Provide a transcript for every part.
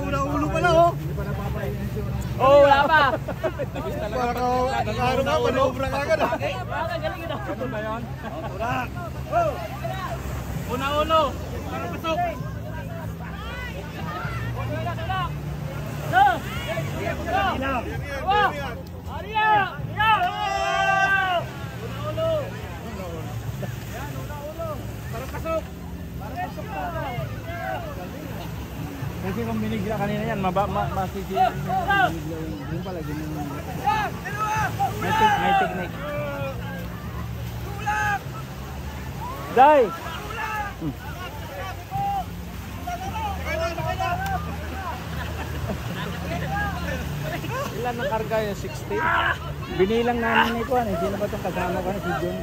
Unang ulo pala oh. Oh, wala pa. Nakaharap ka, manobra ka agad ah. Galing ito. Ano ba yan? Unang ulo. Pasok. Kasi kung binigla kanina yan, masisiyan yung pala ganun. May technique. Day! Ilan ang karga yung 60? Binilang namin na ito, sino ba itong kasama ko na si John?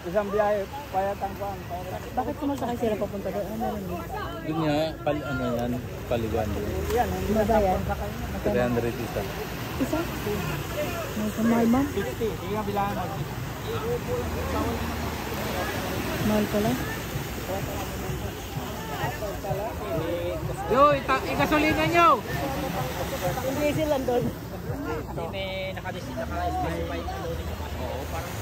Isang biyahe, payatang ko. Bakit sumasakay sila papunta doon? Ano meron doon? Doon nga, ano yan, paliguan doon. Yan, Ano ba yan? 300 isa. Isa? May kamahal ma'am? 50, sige nga bilangan mo. Mahal pala? Yo, igasolina nyo. Hindi sila doon. Hindi may naka-specify na loading. Oo, parang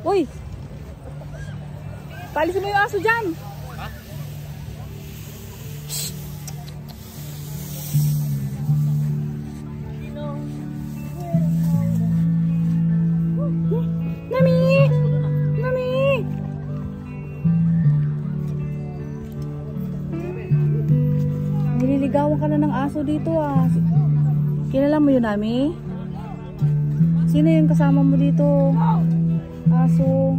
Uy! Palisin mo yung aso dyan! Nami! Nami! Nililigawan ka na ng aso dito ah. Kilala mo yun, Nami? Sino yung kasama mo dito? Aso.